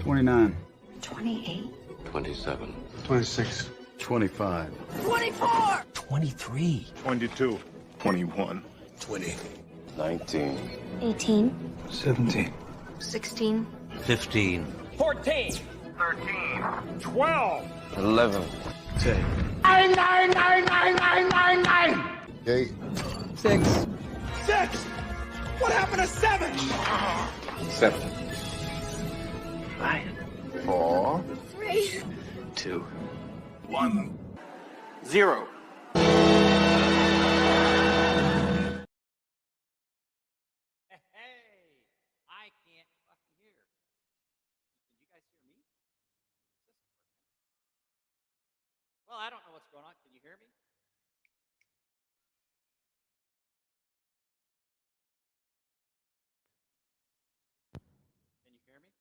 29. 28. 27. 26. 25. 24. 23. 22. 21. 20. 19. 18. 17. 16. 15. 14. 13. 12. 11. 10. 8. 6. 6. What happened to 7? 7. 5. 4. 3. 2. 1. 0. Hey, I can't fucking hear. Can you guys hear me? Well, I don't know what's going on. Can you hear me? Can you hear me?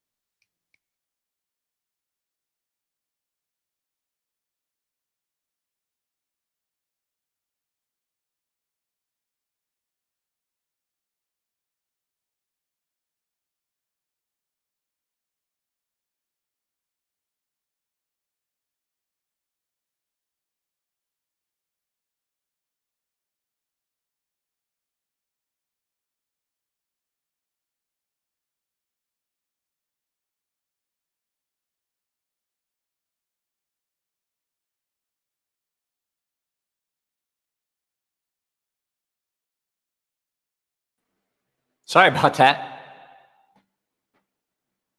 Sorry about that.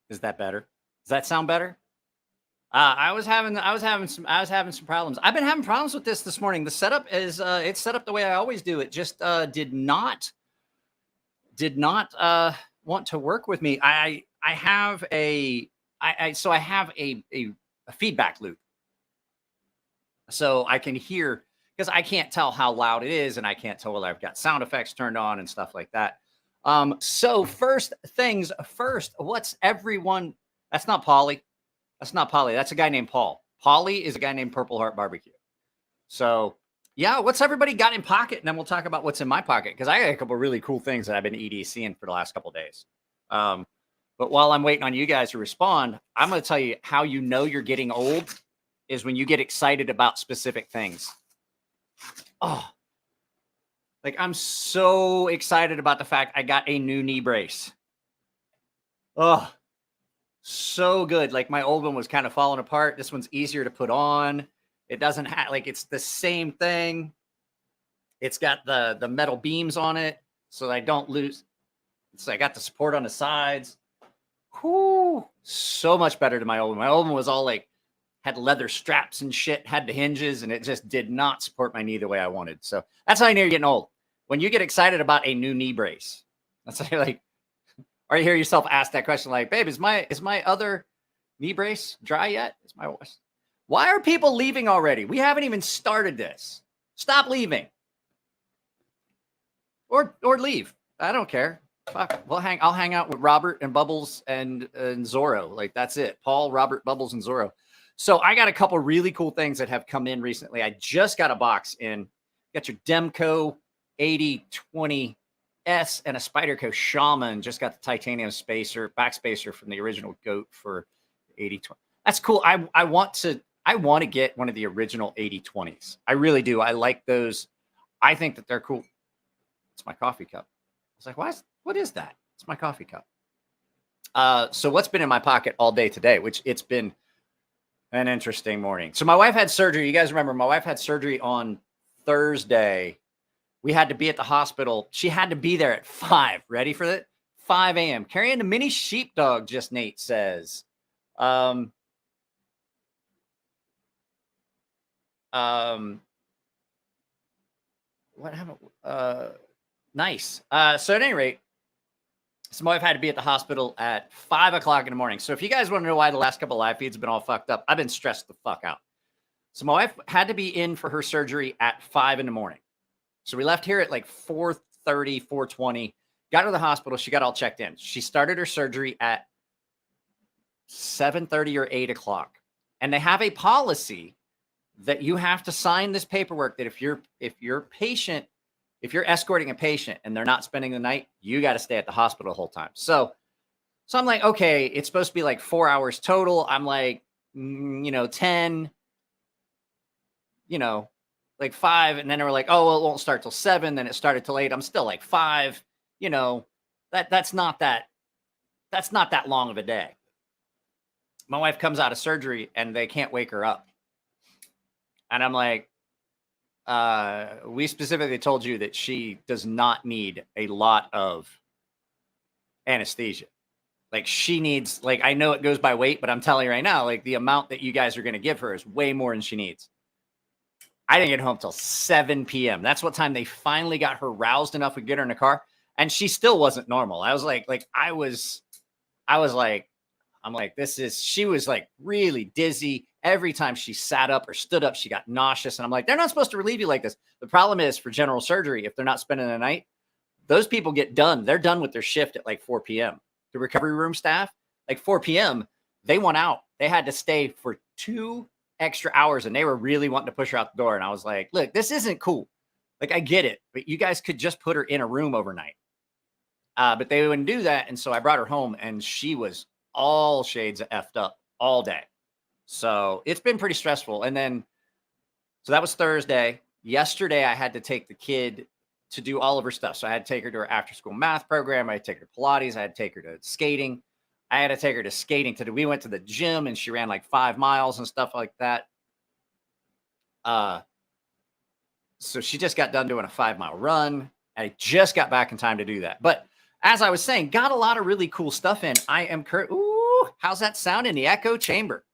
Is that better? Does that sound better? I was having some problems. I've been having problems with this morning. The setup is it's set up the way I always do. It just did not want to work with me. I have a feedback loop, so I can hear because I can't tell how loud it is, and I can't tell whether I've got sound effects turned on and stuff like that. So first things first, what's everyone? That's not Polly. That's not Polly. That's a guy named Paul. Polly is a guy named Purple Heart Barbecue. So yeah, what's everybody got in pocket? And then we'll talk about what's in my pocket because I got a couple of really cool things that I've been EDCing for the last couple of days. But while I'm waiting on you guys to respond, I'm going to tell you how you know you're getting old is when you get excited about specific things. Oh, like I'm so excited about the fact I got a new knee brace. Oh, so good. Like my old one was kind of falling apart. This one's easier to put on. It doesn't have like it's the same thing. It's got the metal beams on it so I don't lose. So I got the support on the sides. Whoo, so much better than my old one. My old one was all like had leather straps and shit, had the hinges, and it just did not support my knee the way I wanted. So that's how I know you're getting old. When you get excited about a new knee brace, that's how you're like, or you hear yourself ask that question like, babe, is my other knee brace dry yet? Why are people leaving already? We haven't even started this. Stop leaving. Or leave. I don't care. Fuck. I'll hang out with Robert and Bubbles and Zorro. Like that's it. Paul, Robert, Bubbles, and Zorro. So I got a couple really cool things that have come in recently. I just got a box in. Got your Demco 8020S and a Spyderco Shaman. Just got the titanium back spacer from the original Goat for 8020. That's cool. I want to get one of the original 8020s. I really do. I like those. I think that they're cool. It's my coffee cup. I was like, what is that? It's my coffee cup. So what's been in my pocket all day today, which it's been an interesting morning. So my wife had surgery. You guys remember my wife had surgery on Thursday. We had to be at the hospital. She had to be there at 5. Ready for that? 5 a.m. Carrying the mini sheepdog, just Nate says. What happened? Nice. So at any rate, so my wife had to be at the hospital at 5 o'clock in the morning. So if you guys want to know why the last couple of live feeds have been all fucked up, I've been stressed the fuck out. So my wife had to be in for her surgery at 5 in the morning. So we left here at like 4:30, 4:20, got to the hospital. She got all checked in. She started her surgery at 7:30 or 8 o'clock. And they have a policy that you have to sign this paperwork that if you're escorting a patient and they're not spending the night, you got to stay at the hospital the whole time. So So I'm like, okay, it's supposed to be like 4 hours total. I'm like, 10, like 5. And then they were like, oh, well, it won't start till 7. Then it started till 8. I'm still like 5, that's not that long of a day. My wife comes out of surgery and they can't wake her up. And I'm like, we specifically told you that she does not need a lot of anesthesia. Like she needs, like, I know it goes by weight, but I'm telling you right now, like the amount that you guys are going to give her is way more than she needs. I didn't get home till 7 p.m. That's what time they finally got her roused enough to get her in the car. And she still wasn't normal. I was like, I was like, I'm like, she was like really dizzy. Every time she sat up or stood up, she got nauseous. And I'm like, they're not supposed to relieve you like this. The problem is for general surgery, if they're not spending the night, those people get done. They're done with their shift at like 4 p.m. The recovery room staff, like 4 p.m., they went out. They had to stay for 2 extra hours and they were really wanting to push her out the door. And I was like, look, this isn't cool. Like, I get it, but you guys could just put her in a room overnight. But they wouldn't do that. And so I brought her home and she was all shades of effed up all day. So it's been pretty stressful. And then, so that was Thursday. Yesterday, I had to take the kid to do all of her stuff. So I had to take her to her after school math program. I had to take her to Pilates. I had to take her to skating. I had to take her to skating we went to the gym and she ran like 5 miles and stuff like that. So she just got done doing a 5-mile run. I just got back in time to do that. But as I was saying, got a lot of really cool stuff in. I am ooh, how's that sound in the echo chamber?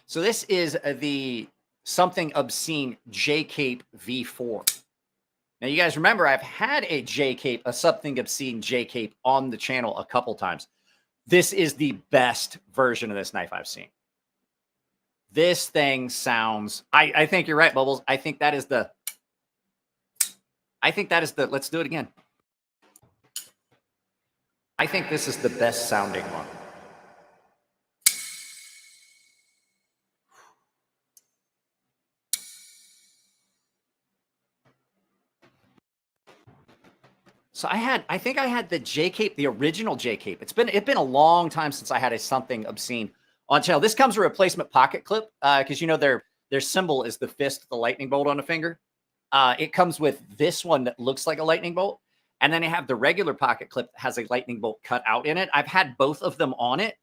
So this is the Something Obscene J-Cape V4. Now, you guys remember I've had a J-Cape, a Something Obscene J-Cape on the channel a couple times. This is the best version of this knife I've seen. This thing sounds, I think you're right, Bubbles. I think that is the, let's do it again. I think this is the best sounding one. So I think I had the J-Cape, the original J-Cape. It's been a long time since I had a Something Obscene on channel. This comes with a replacement pocket clip because their symbol is the fist with the lightning bolt on the finger. It comes with this one that looks like a lightning bolt, and then I have the regular pocket clip that has a lightning bolt cut out in it. I've had both of them on it.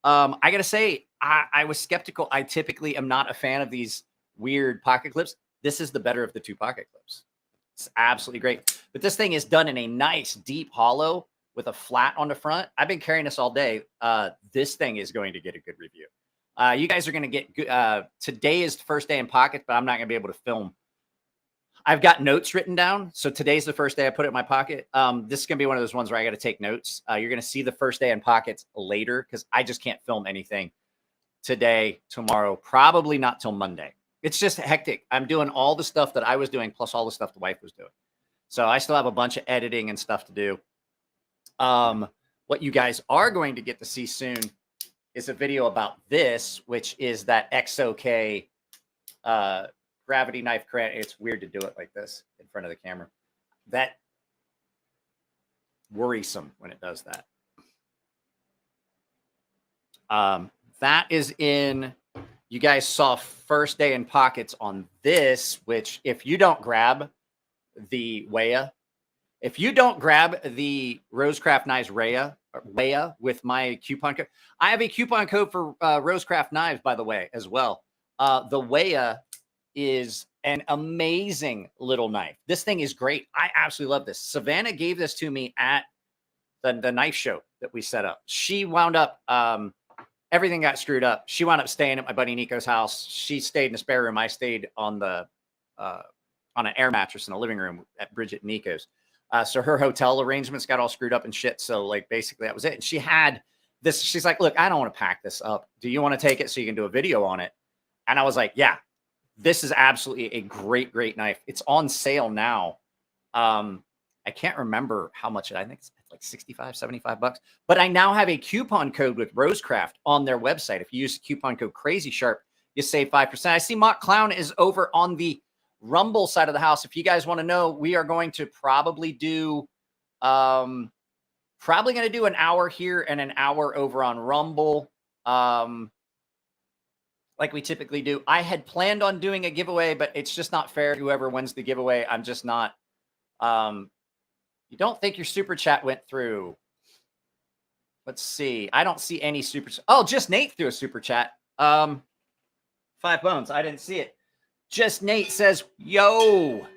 I gotta say, I was skeptical. I typically am not a fan of these weird pocket clips. This is the better of the 2 pocket clips. It's absolutely great. But this thing is done in a nice deep hollow with a flat on the front. I've been carrying this all day. This thing is going to get a good review. You guys are going to get good. Today is the first day in pockets, but I'm not going to be able to film. I've got notes written down. So today's the first day I put it in my pocket. This is going to be one of those ones where I got to take notes. You're going to see the first day in pockets later because I just can't film anything today, tomorrow, probably not till Monday. It's just hectic. I'm doing all the stuff that I was doing, plus all the stuff the wife was doing. So I still have a bunch of editing and stuff to do. What you guys are going to get to see soon is a video about this, which is that XOK gravity knife crank. It's weird to do it like this in front of the camera. That worrisome when it does that. That is in... You guys saw first day in pockets on this, which if you don't grab the Weya, if you don't grab the Rosecraft Knives Weya with my coupon code, I have a coupon code for Rosecraft Knives, by the way, as well. The Weya is an amazing little knife. This thing is great. I absolutely love this. Savannah gave this to me at the knife show that we set up. She wound up... everything got screwed up. She wound up staying at my buddy Nico's house. She stayed in the spare room. I stayed on the on an air mattress in the living room at Bridget and Nico's. So her hotel arrangements got all screwed up and shit. So like basically that was it. And she had this. She's like, look, I don't want to pack this up. Do you want to take it so you can do a video on it? And I was like, yeah, this is absolutely a great, great knife. It's on sale now. I can't remember how much I think it's like 65, 75 bucks. But I now have a coupon code with Rosecraft on their website. If you use the coupon code Crazy Sharp, you save 5%. I see Mock Clown is over on the Rumble side of the house. If you guys want to know, we are going to probably do an hour here and an hour over on Rumble. Like we typically do. I had planned on doing a giveaway, but it's just not fair. Whoever wins the giveaway, I'm just not. You don't think your super chat went through? Let's see. I don't see any super. Oh, just Nate threw a super chat. 5 bones. I didn't see it. Just Nate says, "Yo."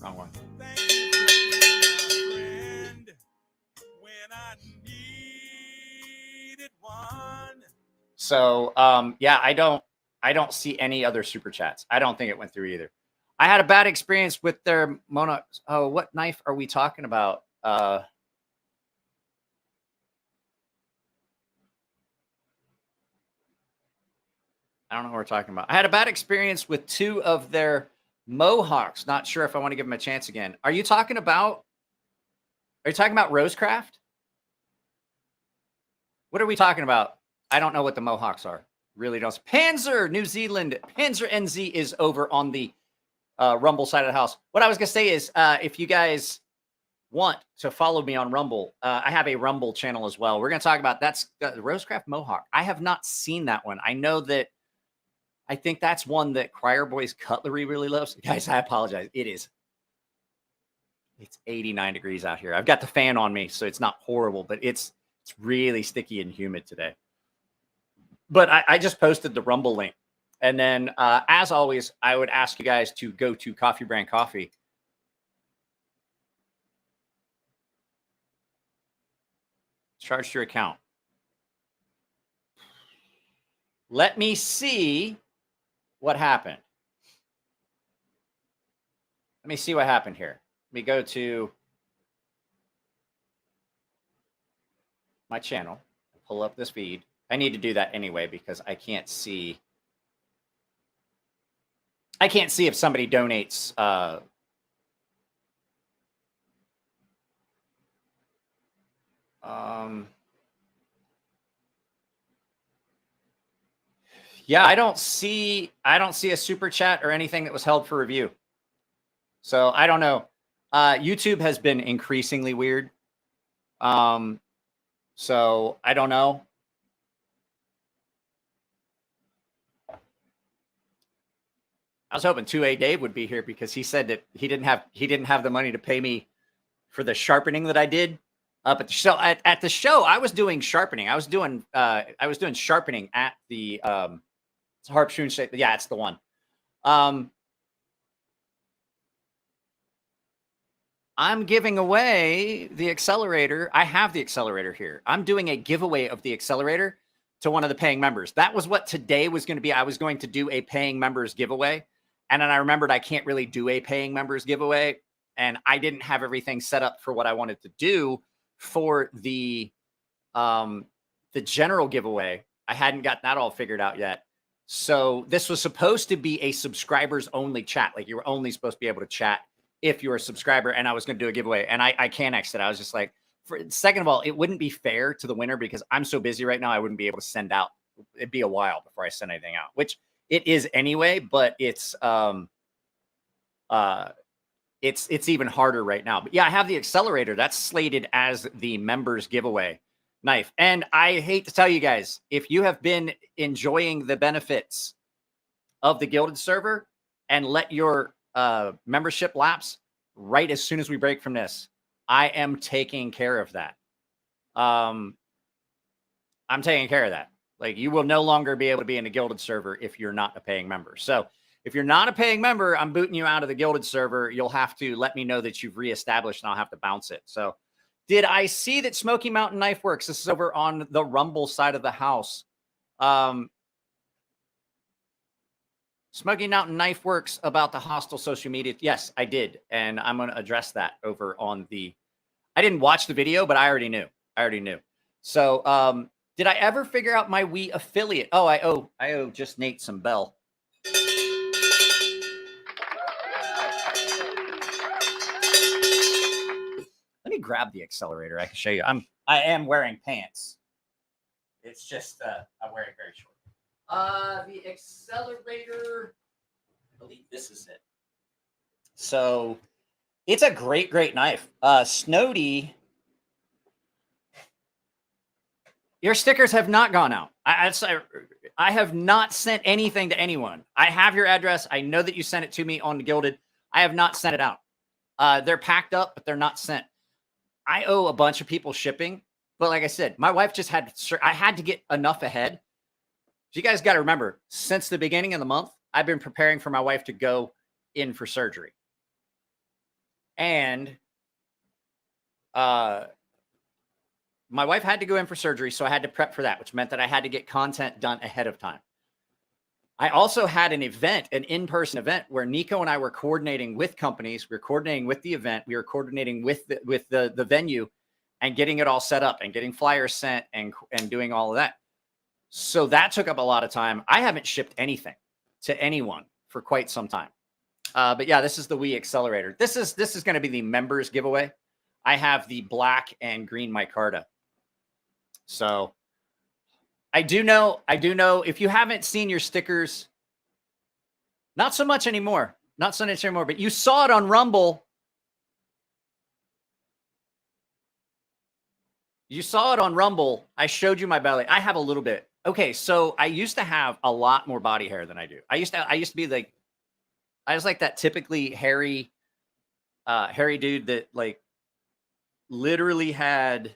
Wrong one. So, yeah, I don't see any other super chats. I don't think it went through either. I had a bad experience with their mono. Oh, what knife are we talking about? I don't know what we're talking about. I had a bad experience with 2 of their Mohawks. Not sure if I want to give them a chance again. Are you talking about Rosecraft? What are we talking about? I don't know what the Mohawks are. Really don't. Panzer, New Zealand. Panzer NZ is over on the Rumble side of the house. What I was going to say is if you guys want to follow me on Rumble, I have a Rumble channel as well. We're going to talk about the Rosecraft Mohawk. I have not seen that one. I know that I think that's one that Crier Boys Cutlery really loves. Guys, I apologize. It's 89 degrees out here. I've got the fan on me, so it's not horrible, but it's really sticky and humid today. But I just posted the Rumble link. And then, as always, I would ask you guys to go to Coffee Brand Coffee. Charge your account. Let me see what happened. Let me see what happened here. Let me go to my channel, pull up this feed. I need to do that anyway because I can't see. I can't see if somebody donates. Yeah, I don't see a super chat or anything that was held for review. So I don't know. YouTube has been increasingly weird. So I don't know. I was hoping 2A Dave would be here because he said that he didn't have the money to pay me for the sharpening that I did up at the show. At the show, I was doing sharpening. I was doing sharpening at the Harpshoon shape. Yeah, it's the one. I'm giving away the accelerator. I have the accelerator here. I'm doing a giveaway of the accelerator to one of the paying members. That was what today was going to be. I was going to do a paying members giveaway. And then I remembered I can't really do a paying members giveaway. And I didn't have everything set up for what I wanted to do for the general giveaway. I hadn't got that all figured out yet. So this was supposed to be a subscribers only chat. Like you were only supposed to be able to chat if you're a subscriber, and I was going to do a giveaway, and I can't exit. I was just like, second of all, it wouldn't be fair to the winner because I'm so busy right now. I wouldn't be able to send out. It'd be a while before I send anything out, which it is anyway, but it's even harder right now. But yeah, I have the accelerator that's slated as the members giveaway knife. And I hate to tell you guys, if you have been enjoying the benefits of the Gilded server and let your membership lapse right as soon as we break from this, I am taking care of that. I'm taking care of that. Like you will no longer be able to be in a Gilded server if you're not a paying member. So if you're not a paying member, I'm booting you out of the Gilded server. You'll have to let me know that you've reestablished and I'll have to bounce it. So did I see that Smoky Mountain Knife Works? This is over on the Rumble side of the house. Smoky Mountain Knife Works about the hostile social media. Yes, I did. And I'm going to address that over on the, I didn't watch the video, but I already knew. So, did I ever figure out my Wii affiliate? Oh, I owe just Nate some bell. grab the accelerator. I can show you. I am wearing pants. It's just I'm wearing very short. The accelerator, I believe this is it. So it's a great knife. Snody, your stickers have not gone out. I have not sent anything to anyone. I have your address. I know that you sent it to me on the Gilded. I have not sent it out. They're packed up, but they're not sent. I owe a bunch of people shipping. But like I said, my wife just I had to get enough ahead. So you guys got to remember, since the beginning of the month, I've been preparing for my wife to go in for surgery. And my wife had to go in for surgery, so I had to prep for that, which meant that I had to get content done ahead of time. I also had an event, an in-person event, where Nico and I were coordinating with companies. We were coordinating with the event. We were coordinating with the venue and getting it all set up and getting flyers sent and doing all of that. So that took up a lot of time. I haven't shipped anything to anyone for quite some time. But yeah, this is the Wii Accelerator. This is going to be the members giveaway. I have the black and green micarta. So I do know if you haven't seen your stickers, not so much anymore, but you saw it on Rumble. You saw it on Rumble. I showed you my belly. I have a little bit. Okay, so I used to have a lot more body hair than I do. I used to be like, I was like that typically hairy dude that like literally had.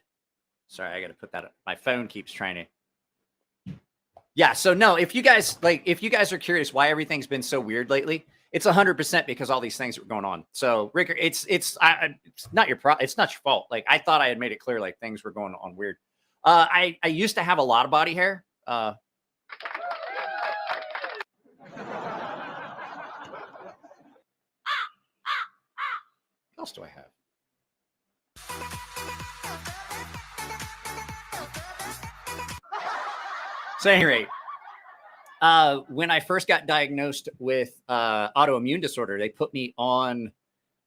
Sorry, I got to put that up. My phone keeps trying to. Yeah, so no, if you guys are curious why everything's been so weird lately, it's 100% because all these things were going on. So, Rick, it's not your it's not your fault. Like I thought I had made it clear, like things were going on weird. I used to have a lot of body hair. What else do I have? So at any rate, when I first got diagnosed with autoimmune disorder, they put me on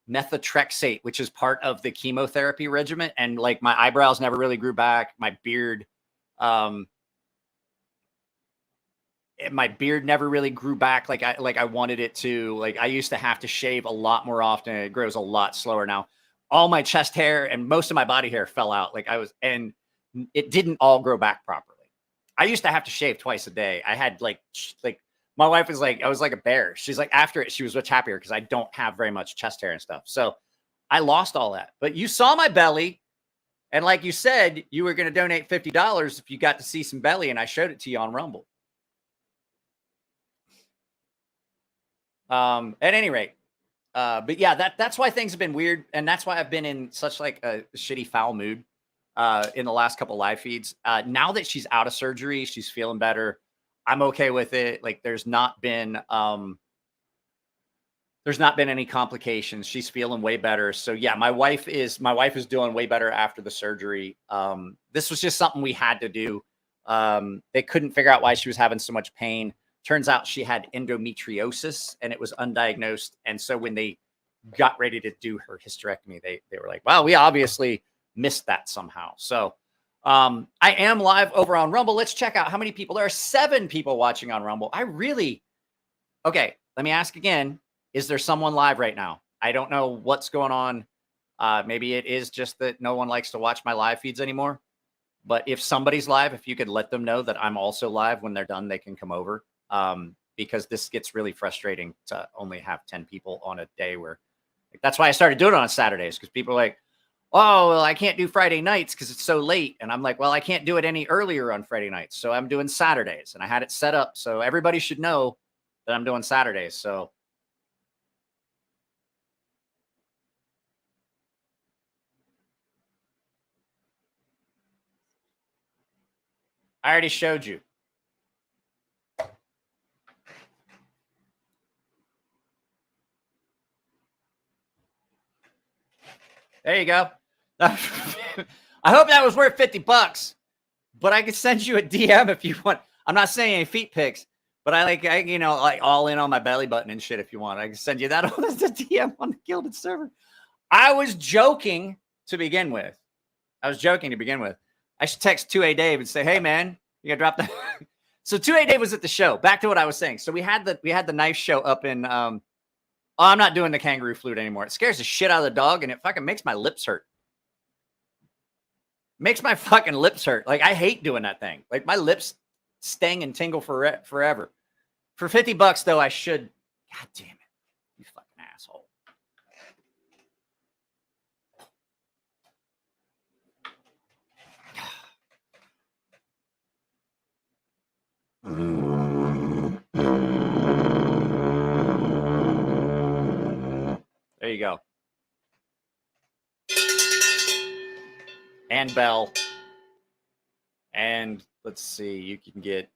methotrexate, which is part of the chemotherapy regimen. And like my eyebrows never really grew back. My beard never really grew back like I wanted it to. Like I used to have to shave a lot more often. It grows a lot slower now. All my chest hair and most of my body hair fell out. And it didn't all grow back properly. I used to have to shave twice a day. I had like my wife was like, I was like a bear. She's like, after it, she was much happier because I don't have very much chest hair and stuff. So I lost all that. But you saw my belly. And like you said, you were going to donate $50 if you got to see some belly. And I showed it to you on Rumble. At any rate. But yeah, that's why things have been weird. And that's why I've been in such like a shitty foul mood in the last couple live feeds. Now that she's out of surgery, she's feeling better. I'm okay with it. Like there's not been any complications. She's feeling way better. So yeah, my wife is doing way better after the surgery. This was just something we had to do. They couldn't figure out why she was having so much pain. Turns out she had endometriosis and it was undiagnosed. And so when they got ready to do her hysterectomy, they were like, well, we obviously missed that somehow. So I am live over on Rumble. Let's check out how many people. There are 7 people watching on Rumble. Okay, let me ask again. Is there someone live right now? I don't know what's going on. Maybe it is just that no one likes to watch my live feeds anymore. But if somebody's live, if you could let them know that I'm also live, when they're done, they can come over. Because this gets really frustrating to only have 10 people on a day where that's why I started doing it on Saturdays, because people are like, oh, well, I can't do Friday nights because it's so late. And I'm like, well, I can't do it any earlier on Friday nights. So I'm doing Saturdays, and I had it set up so everybody should know that I'm doing Saturdays. So I already showed you. There you go. I hope that was worth $50, but I could send you a DM if you want. I'm not saying any feet pics, but I like all in on my belly button and shit. If you want, I can send you that on the DM on the Gilded server. I was joking to begin with. I was joking to begin with. I should text 2A Dave and say, hey, man, you got to drop that. So 2A Dave was at the show. Back to what I was saying. So we had the knife show up in oh, I'm not doing the kangaroo flute anymore. It scares the shit out of the dog, and it fucking makes my lips hurt. Makes my fucking lips hurt. Like, I hate doing that thing. Like, my lips sting and tingle forever. For $50, though, I should. God damn it. You fucking asshole. There you go. And bell. And let's see, you can get.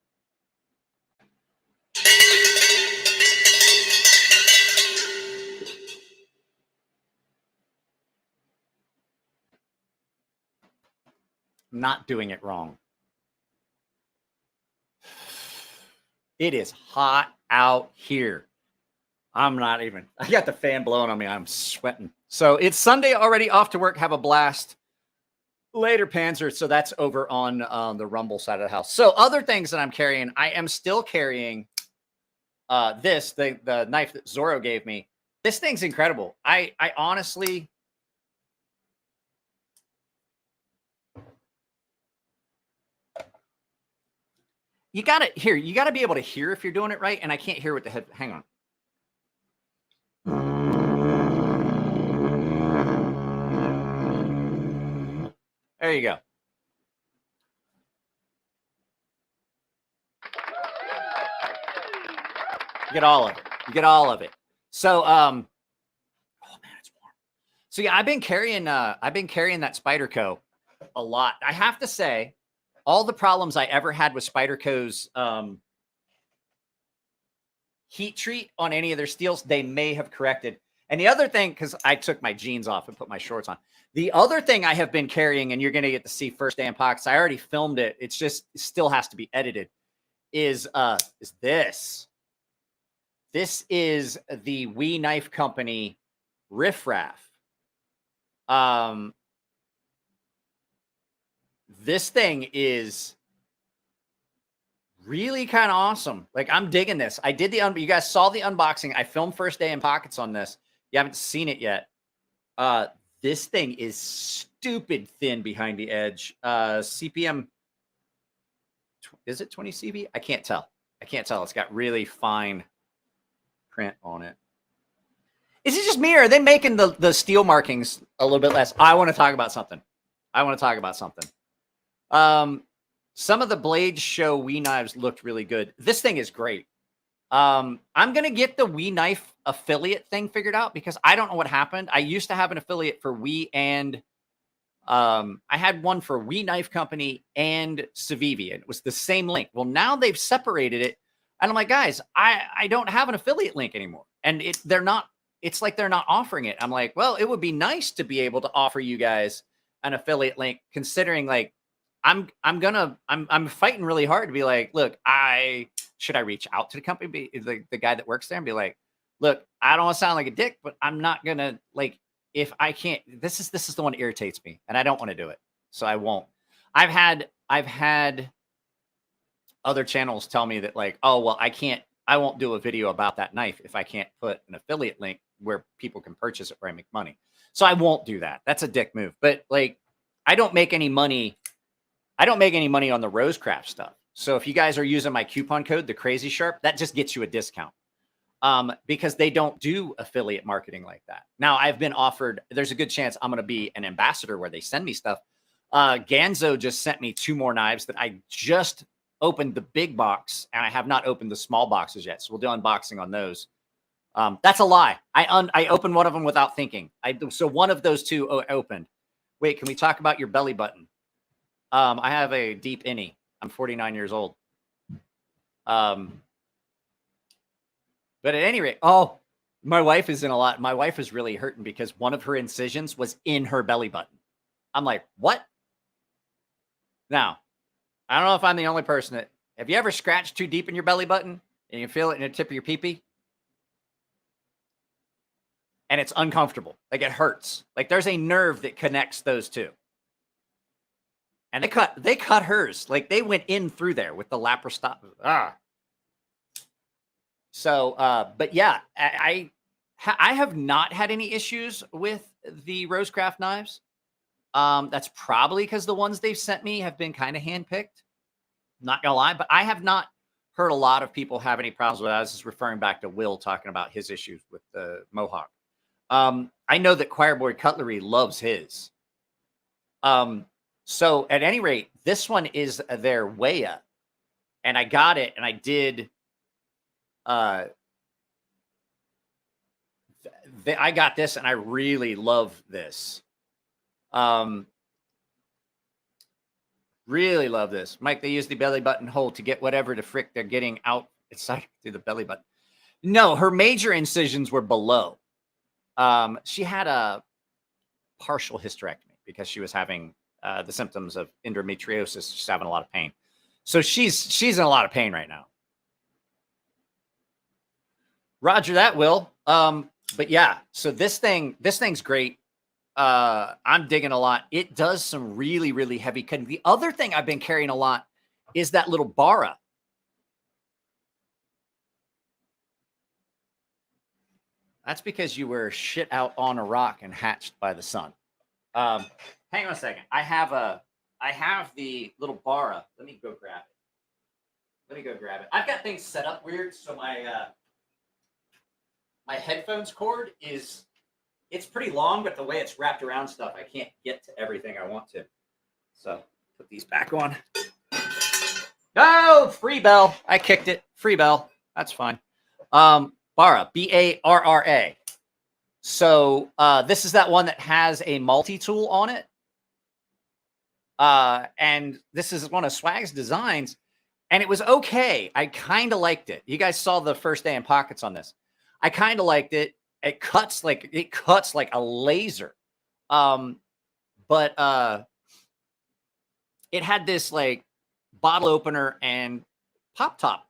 Not doing it wrong. It is hot out here. I'm not even. I got the fan blowing on me. I'm sweating. So it's Sunday already. Off to work. Have a blast. Later, Panzer. So that's over on the Rumble side of the house. So other things that I'm carrying, I am still carrying the knife that Zorro gave me. This thing's incredible. I honestly. You got to be able to hear if you're doing it right. And I can't hear what the head. Hang on. There you go. You get all of it. You get all of it. So, oh man, it's warm. So yeah, I've been carrying that Spyderco a lot. I have to say, all the problems I ever had with Spyderco's heat treat on any of their steels, they may have corrected. And the other thing, because I took my jeans off and put my shorts on. The other thing I have been carrying, and you're going to get to see first day in pockets, I already filmed it. It's just, it still has to be edited, is this. This is the Wee Knife Company Riff Raff. This thing is really kind of awesome. Like, I'm digging this. I did you guys saw the unboxing. I filmed first day in pockets on this. You haven't seen it yet. This thing is stupid thin behind the edge. CPM, is it 20 CV? I can't tell. It's got really fine print on it. Is it just me, or are they making the steel markings a little bit less? I want to talk about something. Some of the Blades Show Wee knives looked really good. This thing is great. I'm going to get the Wee Knife affiliate thing figured out because I don't know what happened. I used to have an affiliate for Wee and I had one for Wee Knife Company and Civivi. It was the same link. Well, now they've separated it. And I'm like, guys, I don't have an affiliate link anymore. And it's like they're not offering it. I'm like, well, it would be nice to be able to offer you guys an affiliate link, considering like I'm fighting really hard to be like, look, should I reach out to the company, the guy that works there, and be like, look, I don't want to sound like a dick, but I'm not gonna, like, if I can't, this is the one that irritates me, and I don't want to do it, so I won't. I've had other channels tell me that, like, oh well, I won't do a video about that knife if I can't put an affiliate link where people can purchase it where I make money. So I won't do that. That's a dick move. But like, I don't make any money on the Rosecraft stuff. So if you guys are using my coupon code, the Crazy Sharp, that just gets you a discount. Because they don't do affiliate marketing like that. Now, I've been offered, there's a good chance I'm going to be an ambassador where they send me stuff. Ganzo just sent me 2 more knives that I just opened the big box, and I have not opened the small boxes yet. So we'll do unboxing on those. That's a lie. I opened one of them without thinking. So one of those 2 opened. Wait, can we talk about your belly button? I have a deep innie. I'm 49 years old. But at any rate, my wife is in a lot. My wife is really hurting because one of her incisions was in her belly button. I'm like, what? Now, I don't know if I'm the only person that, have you ever scratched too deep in your belly button and you feel it in the tip of your pee-pee? and it's uncomfortable. Like it hurts. Like there's a nerve that connects those two. And they cut hers. Like they went in through there with the laparoscopy. So, but yeah, I have not had any issues with the Rosecraft knives. That's probably because the ones they've sent me have been kind of handpicked. Not gonna lie, but I have not heard a lot of people have any problems with that. I was just referring back to Will talking about his issues with the Mohawk. I know that Choirboy Cutlery loves his. So at any rate, this one is their Weya, and I got it, and I did. I got this, and I really love this. Really love this. Mike, they use the belly button hole to get whatever the frick they're getting out inside through the belly button. No, her major incisions were below. She had a partial hysterectomy because she was having the symptoms of endometriosis. She's having a lot of pain. So she's in a lot of pain right now. Roger that, Will. But yeah, so this thing's great. I'm digging a lot. It does some really, really heavy cutting. The other thing I've been carrying a lot is that little bara. That's because you were shit out on a rock and hatched by the sun. Hang on a second. I have the little bara. Let me go grab it. I've got things set up weird, so my headphones cord it's pretty long, but the way it's wrapped around stuff, I can't get to everything I want to. So put these back on. Oh, free bell. I kicked it. Free bell. That's fine. Bara, B-A-R-R-A. So this is that one that has a multi-tool on it. And this is one of Swag's designs. And it was okay. I kind of liked it. You guys saw the first day in pockets on this. I kind of liked it. It cuts like a laser. But it had this like bottle opener and top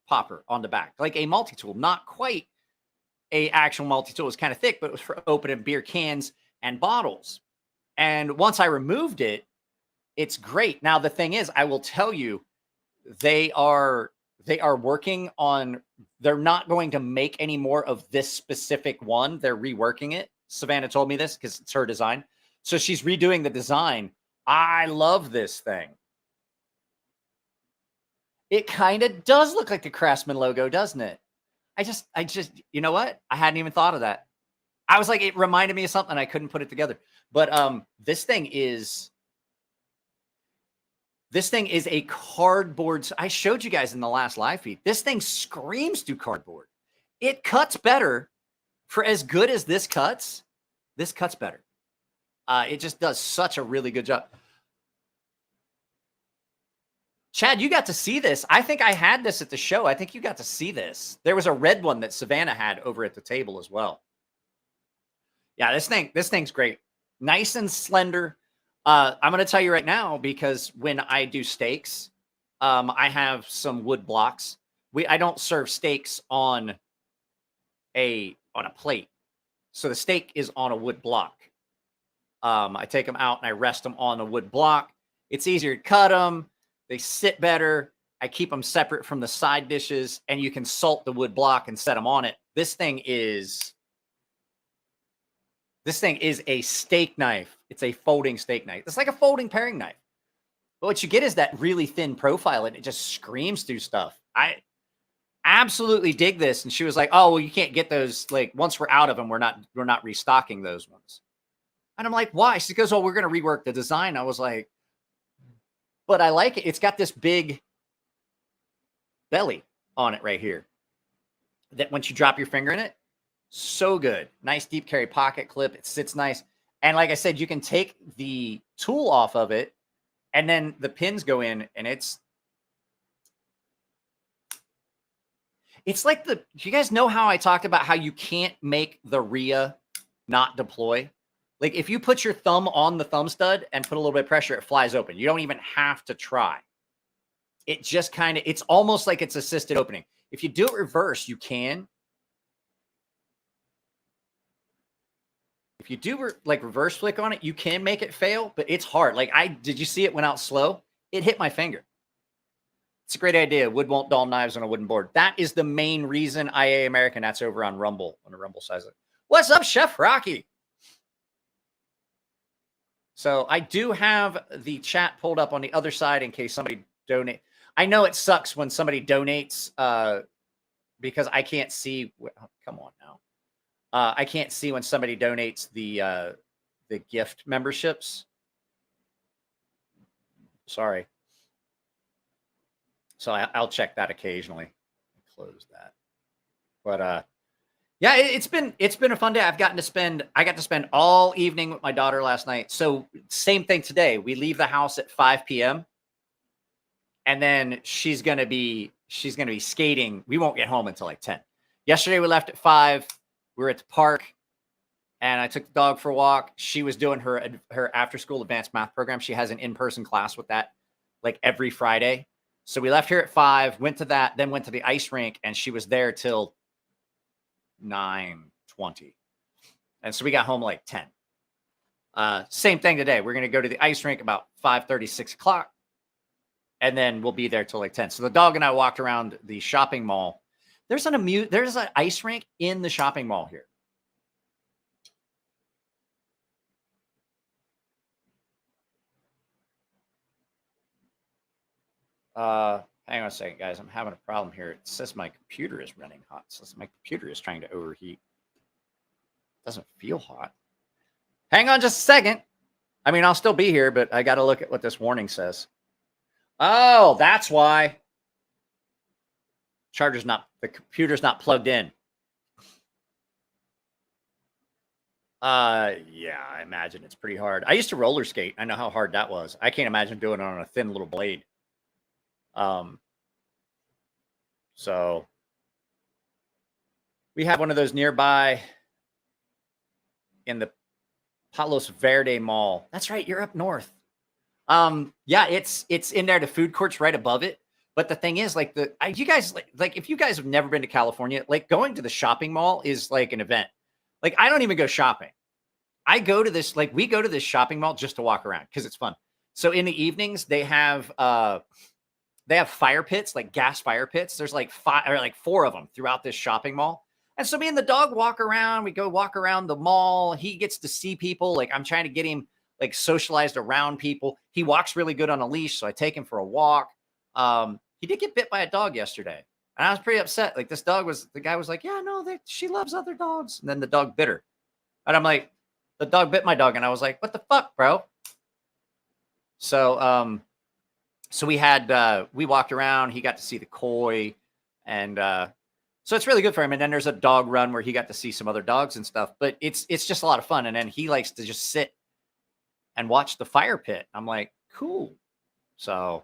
popper on the back, like a multi-tool, not quite a actual multi-tool. It was kind of thick, but it was for opening beer cans and bottles. And once I removed it, it's great. Now, the thing is, I will tell you, they are working on, they're not going to make any more of this specific one. They're reworking it. Savannah told me this because it's her design. So she's redoing the design. I love this thing. It kind of does look like the Craftsman logo, doesn't it? I just, you know what? I hadn't even thought of that. I was like, it reminded me of something. I couldn't put it together. But this thing is a cardboard. I showed you guys in the last live feed. This thing screams through cardboard. It cuts better. For as good as this cuts better. It just does such a really good job. Chad, you got to see this. I think I had this at the show. I think you got to see this. There was a red one that Savannah had over at the table as well. Yeah, this thing's great. Nice and slender. I'm going to tell you right now, because when I do steaks, I have some wood blocks. I don't serve steaks on a plate. So the steak is on a wood block. I take them out and I rest them on a wood block. It's easier to cut them. They sit better. I keep them separate from the side dishes, and you can salt the wood block and set them on it. This thing is a steak knife. It's a folding steak knife. It's like a folding paring knife. But what you get is that really thin profile, and it just screams through stuff. I absolutely dig this. And she was like, "Oh, well, you can't get those. Like, once we're out of them, we're not restocking those ones." And I'm like, "Why?" She goes, "Oh, we're going to rework the design." I was like, "But I like it. It's got this big belly on it right here that once you drop your finger in it, so good. Nice deep carry pocket clip. It sits nice. And like I said, you can take the tool off of it, and then the pins go in, and it's like do you guys know how I talked about how you can't make the RIA not deploy? Like if you put your thumb on the thumb stud and put a little bit of pressure, it flies open. You don't even have to try. It just it's almost like it's assisted opening. If you do it reverse, you can. if you do like reverse flick on it, you can make it fail, but it's hard. Like did you see it went out slow? It hit my finger. It's a great idea. Wood won't dull knives on a wooden board. That is the main reason IA American. That's over on Rumble, on the Rumble size. What's up, Chef Rocky? So I do have the chat pulled up on the other side in case somebody donate. I know it sucks when somebody donates because I can't see. Oh, come on now. I can't see when somebody donates the gift memberships. Sorry. So I'll check that occasionally. Close that. But yeah, it's been a fun day. I got to spend all evening with my daughter last night. So same thing today. We leave the house at 5 p.m. and then she's gonna be skating. We won't get home until like 10. Yesterday we left at 5. We were at the park, and I took the dog for a walk. She was doing her after school advanced math program. She has an in-person class with that like every Friday. So we left here at 5, went to that, then went to the ice rink, and she was there till 9:20. And so we got home like 10. Same thing today. We're going to go to the ice rink about 5:30, 6 o'clock, and then we'll be there till like 10. So the dog and I walked around the shopping mall. There's an ice rink in the shopping mall here. Hang on a second, guys. I'm having a problem here. It says my computer is running hot. So my computer is trying to overheat. It doesn't feel hot. Hang on just a second. I mean, I'll still be here, but I got to look at what this warning says. Oh, that's why. The computer's not plugged in. Yeah, I imagine it's pretty hard. I used to roller skate. I know how hard that was. I can't imagine doing it on a thin little blade. So we have one of those nearby in the Palos Verde Mall. That's right. You're up north. Yeah, it's in there. The food court's right above it. But the thing is, like, you guys, like, if you guys have never been to California, like, going to the shopping mall is like an event. Like, I don't even go shopping. I go to this, like, we go to this shopping mall just to walk around because it's fun. So in the evenings, they have fire pits, like gas fire pits. There's like 4 of them throughout this shopping mall. And so me and the dog walk around. We go walk around the mall. He gets to see people. Like, I'm trying to get him like socialized around people. He walks really good on a leash, so I take him for a walk. He did get bit by a dog yesterday, and I was pretty upset. Like, the guy was like, yeah, no, she loves other dogs. And then the dog bit her. And I'm like, the dog bit my dog. And I was like, what the fuck, bro? So, so we walked around. He got to see the koi, and so it's really good for him. And then there's a dog run where he got to see some other dogs and stuff. But it's just a lot of fun. And then he likes to just sit and watch the fire pit. I'm like, cool. So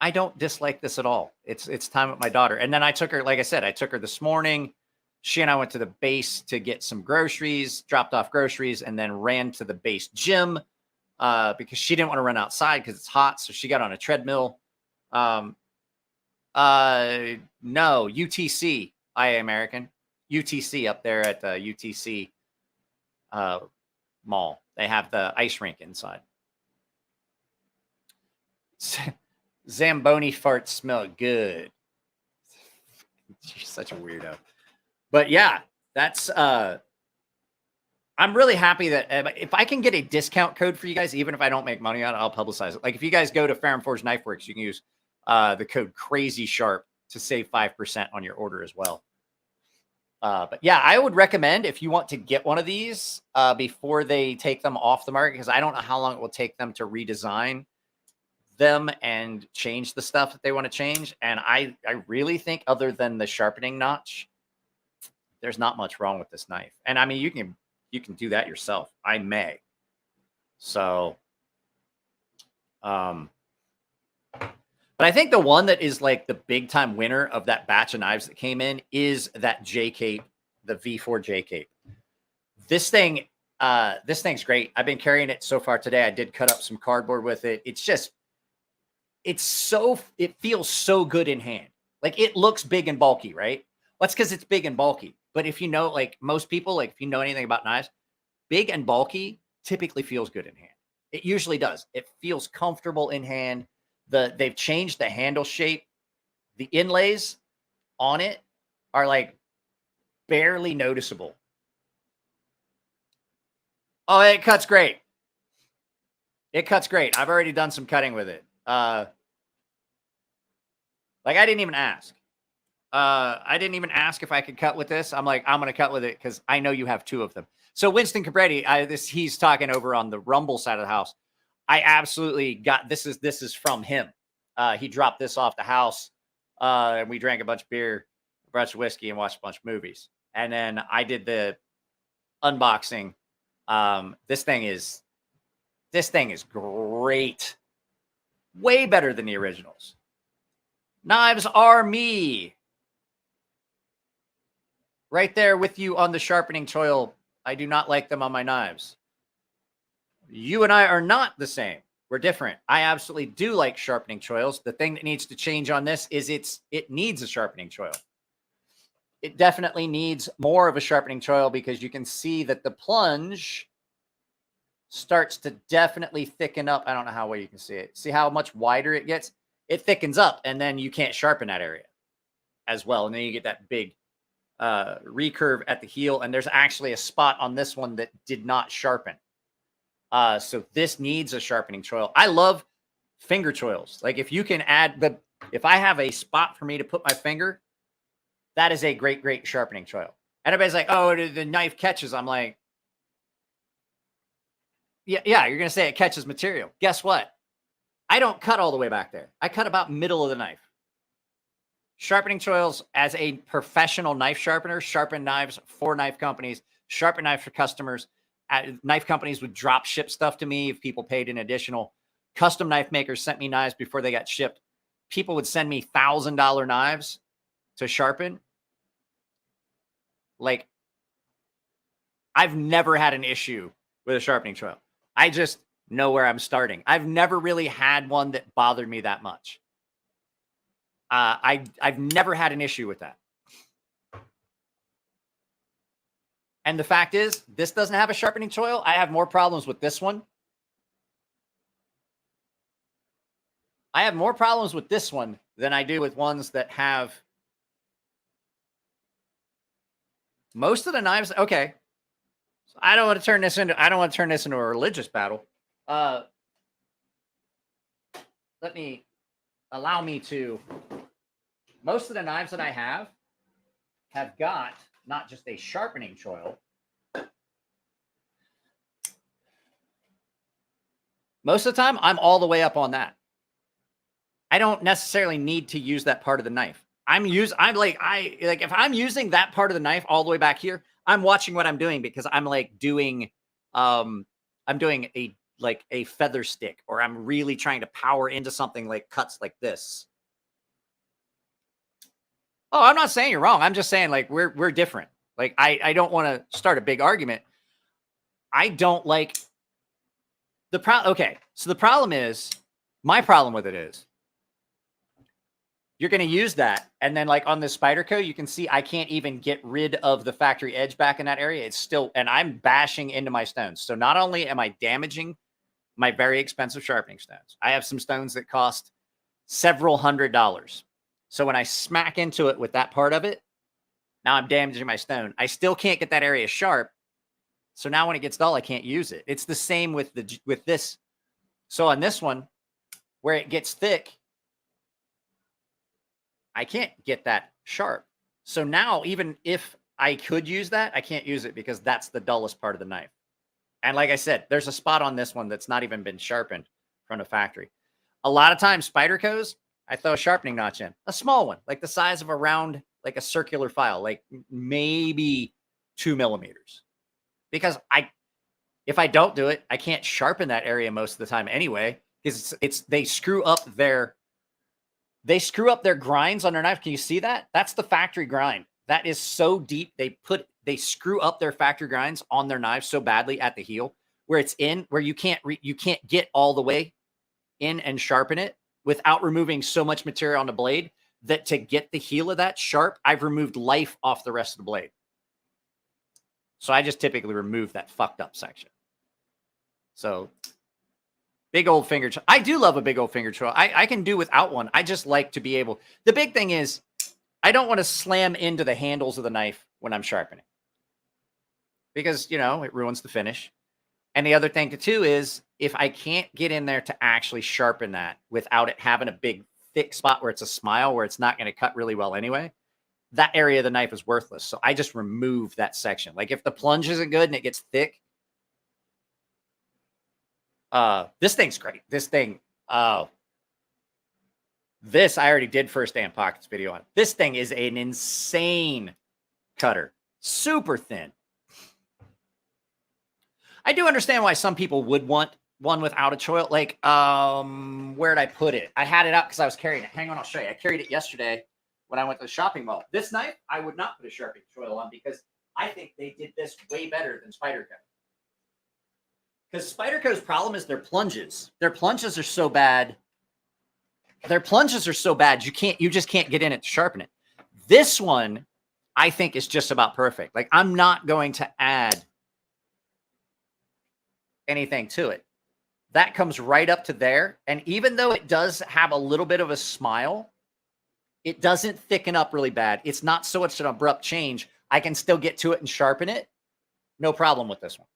I don't dislike this at all. It's time with my daughter. And then I took her, like I said, I took her this morning. She and I went to the base to get some groceries, dropped off groceries, and then ran to the base gym because she didn't want to run outside because it's hot. So she got on a treadmill. No, UTC, IA American. UTC up there at the UTC mall. They have the ice rink inside. Zamboni farts smell good. She's such a weirdo. But yeah, that's I'm really happy that if I can get a discount code for you guys, even if I don't make money on it, I'll publicize it. Like, if you guys go to Fair and Forge Knife Works, you can use the code Crazy Sharp to save 5% on your order as well. But yeah, I would recommend, if you want to get one of these before they take them off the market, because I don't know how long it will take them to redesign them and change the stuff that they want to change. And I really think, other than the sharpening notch, there's not much wrong with this knife. And I mean, you can do that yourself. I may. So, but I think the one that is like the big time winner of that batch of knives that came in is that J Cape, the V4 J Cape. This thing's great. I've been carrying it so far today. I did cut up some cardboard with it. It feels so good in hand. Like, it looks big and bulky, right? That's because it's big and bulky. But if you know, like most people, like if you know anything about knives, big and bulky typically feels good in hand. It usually does. It feels comfortable in hand. They've changed the handle shape. The inlays on it are like barely noticeable. Oh, it cuts great. It cuts great. I've already done some cutting with it. Like I didn't even ask. I didn't even ask if I could cut with this. I'm like, I'm going to cut with it because I know you have 2 of them. So Winston Cabretti, he's talking over on the Rumble side of the house. I absolutely got, this is from him. He dropped this off the house. And we drank a bunch of beer, a bunch of whiskey, and watched a bunch of movies. And then I did the unboxing. This thing is great. Way better than the originals. Knives are me. Right there with you on the sharpening choil. I do not like them on my knives. You and I are not the same. We're different. I absolutely do like sharpening choils. The thing that needs to change on this is it needs a sharpening choil. It definitely needs more of a sharpening choil because you can see that the plunge starts to definitely thicken up. I don't know how well you can see it. See how much wider it gets? It thickens up, and then you can't sharpen that area as well. And then you get that big recurve at the heel. And there's actually a spot on this one that did not sharpen. So this needs a sharpening choil. I love finger choils. Like if you can add if I have a spot for me to put my finger, that is a great, great sharpening choil. And everybody's like, oh, the knife catches. I'm like, yeah, you're going to say it catches material. Guess what? I don't cut all the way back there. I cut about middle of the knife. Sharpening choils, as a professional knife sharpener, sharpen knives for knife companies, sharpen knives for customers. Knife companies would drop ship stuff to me if people paid an additional. Custom knife makers sent me knives before they got shipped. People would send me $1,000 knives to sharpen. Like, I've never had an issue with a sharpening choil. I just know where I'm starting. I've never really had one that bothered me that much. I've never had an issue with that. And the fact is, this doesn't have a sharpening choil. I have more problems with this one. I have more problems with this one than I do with ones that have most of the knives. Okay. So I don't want to turn this into a religious battle. Allow me to. Most of the knives that I have got not just a sharpening choil. Most of the time, I'm all the way up on that. I don't necessarily need to use that part of the knife. If I'm using that part of the knife all the way back here, I'm watching what I'm doing because I'm like doing a feather stick, or I'm really trying to power into something like cuts like this. Oh, I'm not saying you're wrong. I'm just saying like we're different. Like I don't want to start a big argument. I don't like the problem. Okay, so the problem is, my problem with it is, you're going to use that, and then like on this Spyderco, you can see I can't even get rid of the factory edge back in that area. It's still, and I'm bashing into my stones. So not only am I damaging my very expensive sharpening stones, I have some stones that cost several $100s. So when I smack into it with that part of it, now I'm damaging my stone. I still can't get that area sharp. So now when it gets dull, I can't use it. It's the same with this. So on this one, where it gets thick, I can't get that sharp. So now even if I could use that, I can't use it because that's the dullest part of the knife. And like I said, there's a spot on this one that's not even been sharpened from the factory. A lot of times, Spydercos, I throw a sharpening notch in, a small one, like the size of a round, like a circular file, like maybe 2 millimeters. Because if I don't do it, I can't sharpen that area most of the time anyway, because they screw up their grinds on their knife. Can you see that? That's the factory grind. That is so deep. They screw up their factory grinds on their knives so badly at the heel, where it's in, where you can't get all the way in and sharpen it without removing so much material on the blade, that to get the heel of that sharp, I've removed life off the rest of the blade. So I just typically remove that fucked up section. So big old finger. I do love a big old finger choil. I can do without one. I just like to be able. The big thing is I don't want to slam into the handles of the knife when I'm sharpening because, you know, it ruins the finish. And the other thing too is if I can't get in there to actually sharpen that without it having a big thick spot where it's a smile, where it's not going to cut really well anyway, that area of the knife is worthless. So I just remove that section. Like if the plunge isn't good and it gets thick, this thing's great. This thing, this I already did first day in pockets video on. This thing is an insane cutter, super thin. I do understand why some people would want one without a choil. Like, where'd I put it? I had it up because I was carrying it. Hang on, I'll show you. I carried it yesterday when I went to the shopping mall. This knife, I would not put a sharpening choil on because I think they did this way better than Spyderco. Because Spyderco's problem is their plunges. Their plunges are so bad. Their plunges are so bad you just can't get in it to sharpen it. This one, I think, is just about perfect. Like I'm not going to add anything to it. That comes right up to there. And even though it does have a little bit of a smile, it doesn't thicken up really bad. It's not so much an abrupt change. I can still get to it and sharpen it. No problem with this one.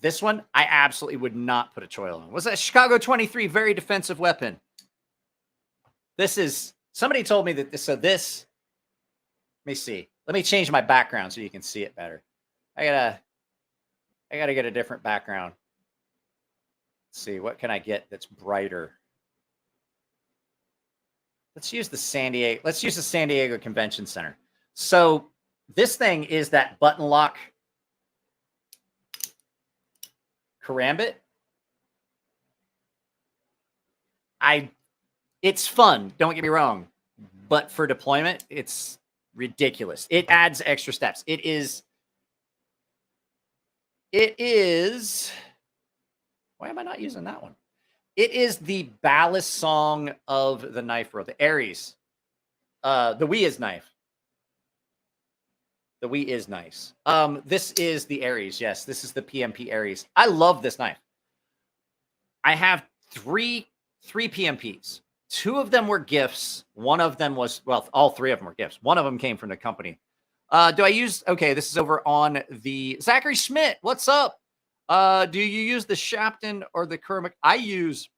This one, I absolutely would not put a choil on. Was that Chicago 23? Very defensive weapon. This is, somebody told me that this, so this, let me see. Let me change my background so you can see it better. I gotta get a different background. Let's see, what can I get that's brighter? Let's use the San Diego Convention Center. So this thing is that button lock karambit. It's fun, don't get me wrong, but for deployment, it's ridiculous. It adds extra steps. It is, why am I not using that one? It is the ballast song of the knife world, the Aries. The Wii is knife. The Wii is nice. This is the Aries. Yes, this is the PMP Aries. I love this knife. I have three PMPs. Two of them were gifts. One of them was, well, all three of them were gifts. One of them came from the company. Do I use, okay, this is over on the, Zachary Schmidt, what's up? Do you use the Shapton or the Kermic? I use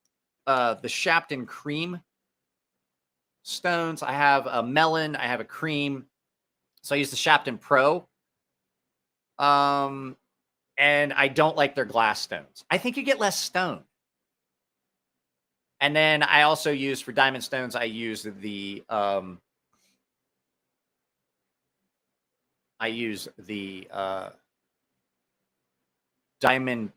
the Shapton cream stones. I have a melon. I have a cream. So I use the Shapton Pro. And I don't like their glass stones. I think you get less stone. And then I also use, for diamond stones, I use the diamond.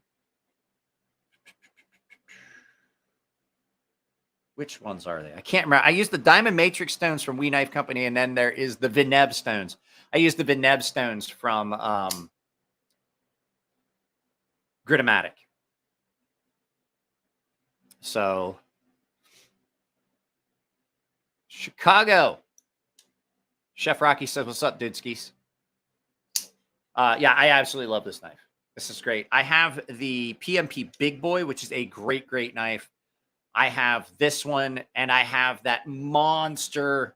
Which ones are they? I can't remember. I use the diamond matrix stones from We Knife Company, and then there is the Vineb stones. I use the Vineb stones from Gritomatic. So Chicago. Chef Rocky says, "What's up, dude skis?" Yeah, I absolutely love this knife. This is great. I have the PMP Big Boy, which is a great, great knife. I have this one, and I have that monster.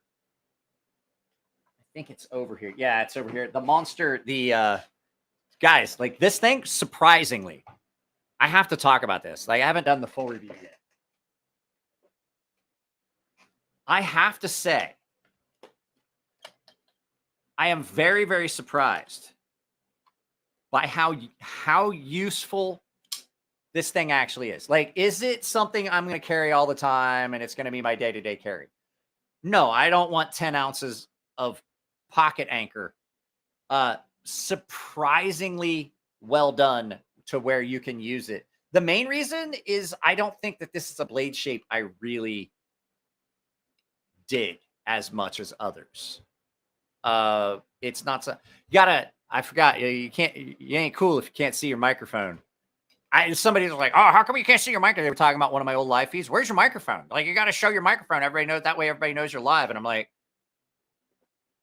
I think it's over here. Yeah, it's over here. The monster, the guys, like this thing, surprisingly, I have to talk about this. Like, I haven't done the full review yet. I have to say, I am very, very surprised by how useful this thing actually is. Like, is it something I'm going to carry all the time and it's going to be my day-to-day carry? No, I don't want 10 ounces of pocket anchor. Surprisingly well done to where you can use it. The main reason is I don't think that this is a blade shape I really dig as much as others. It's not so, you gotta, I forgot, you ain't cool if you can't see your microphone. Somebody's like, oh, how come you can't see your microphone? They were talking about one of my old live feeds. Where's your microphone? Like, you got to show your microphone. Everybody knows, that way everybody knows you're live. And I'm like,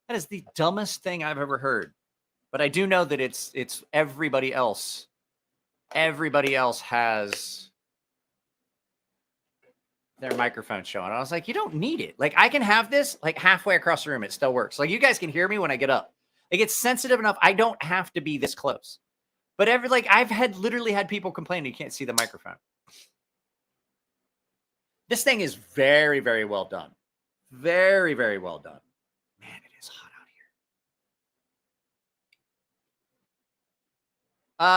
that is the dumbest thing I've ever heard. But I do know that it's everybody else. Everybody else has their microphone showing. I was like, you don't need it. Like, I can have this like halfway across the room. It still works. Like, you guys can hear me when I get up. Like, it's sensitive enough. I don't have to be this close. But I've literally had people complain you can't see the microphone. This thing is very, very well done. Very, very well done. Man, it is hot out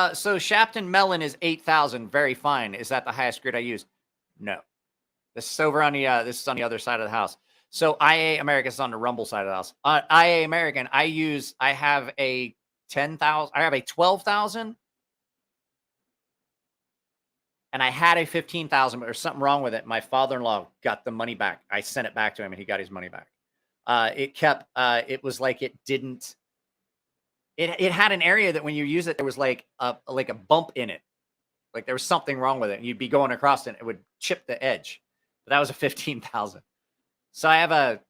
here. So Shapton Melon is 8,000. Very fine. Is that the highest grid I use? No. This is over on the this is on the other side of the house. So IA American is on the Rumble side of the house. IA American, I have a 10,000. I have a 12,000. And I had a 15,000, but there's something wrong with it. My father-in-law got the money back. I sent it back to him and he got his money back. It was like it didn't, it had an area that when you use it, there was like a bump in it. Like there was something wrong with it. And you'd be going across it, it would chip the edge. But that was a 15,000. So I have a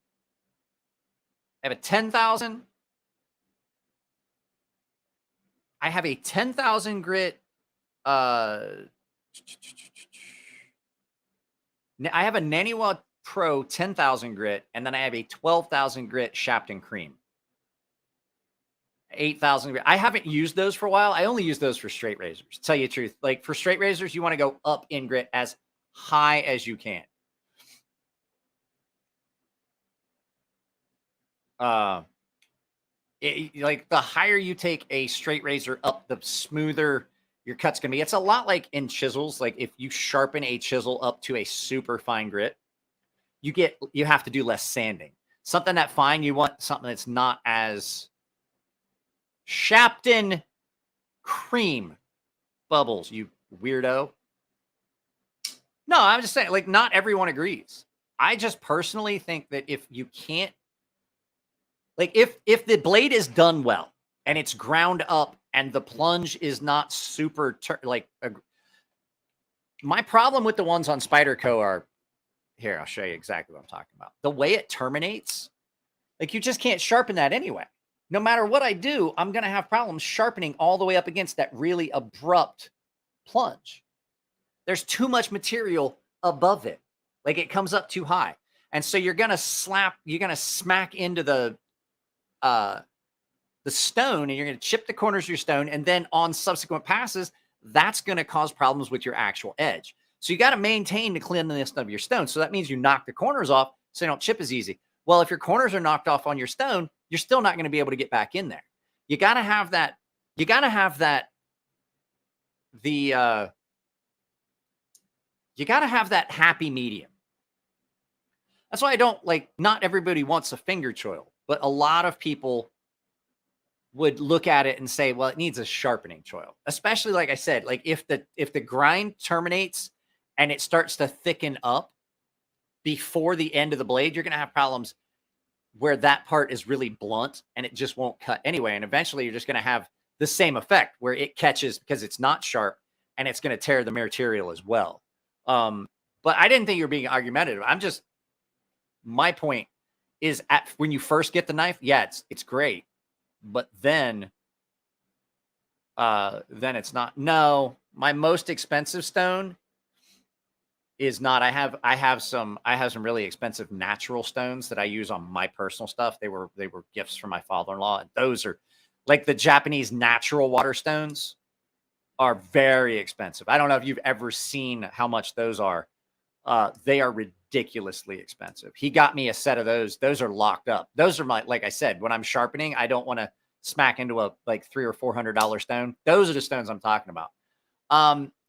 10,000. I have a 10,000 grit, I have a Naniwa Pro 10,000 grit, and then I have a 12,000 grit Shapton Cream. 8,000 grit. I haven't used those for a while. I only use those for straight razors. To tell you the truth, like for straight razors, you want to go up in grit as high as you can. Like the higher you take a straight razor up, the smoother your cut's gonna be. It's a lot like in chisels. Like if you sharpen a chisel up to a super fine grit, you have to do less sanding. Something that fine, you want something that's not as Shapton Cream Bubbles, you weirdo. No, I'm just saying, like, not everyone agrees. I just personally think that if you can't, like, if the blade is done well and it's ground up and the plunge is not super, my problem with the ones on Spyderco are, here, I'll show you exactly what I'm talking about. The way it terminates, like, you just can't sharpen that anyway. No matter what I do, I'm going to have problems sharpening all the way up against that really abrupt plunge. There's too much material above it. Like, it comes up too high. And so you're going to smack into the stone, and you're going to chip the corners of your stone. And then on subsequent passes, that's going to cause problems with your actual edge. So you got to maintain the cleanliness of your stone. So that means you knock the corners off so they don't chip as easy. Well, if your corners are knocked off on your stone, you're still not going to be able to get back in there. You got to have that. You got to have that. You got to have that happy medium. That's why I don't not everybody wants a finger choil, but a lot of people would look at it and say, well, it needs a sharpening choil, especially like I said, like if the grind terminates and it starts to thicken up before the end of the blade, you're going to have problems where that part is really blunt and it just won't cut anyway. And eventually you're just going to have the same effect where it catches because it's not sharp and it's going to tear the material as well. But I didn't think you were being argumentative. My point is when you first get the knife, yeah, it's great. But then it's not. No, my most expensive stone is not. I have some really expensive natural stones that I use on my personal stuff. They were gifts from my father-in-law. And those are like the Japanese natural water stones are very expensive. I don't know if you've ever seen how much those are. They are ridiculously expensive. He got me a set of those. Those are locked up. Those are like I said, when I'm sharpening, I don't want to smack into a $300 or $400 stone. Those are the stones I'm talking about.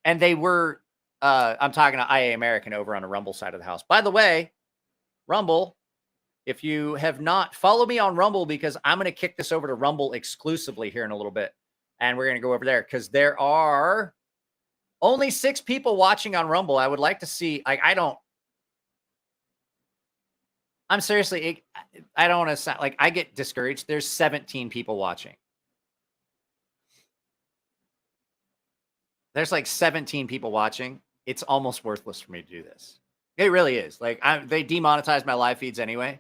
And they were, I'm talking to IA American over on the Rumble side of the house. By the way, Rumble, if you have not, follow me on Rumble because I'm going to kick this over to Rumble exclusively here in a little bit. And we're going to go over there because there are only 6 people watching on Rumble. I would like to see, I'm seriously, I don't want to sound like I get discouraged. There's 17 people watching. There's 17 people watching. It's almost worthless for me to do this. It really is. They demonetize my live feeds anyway.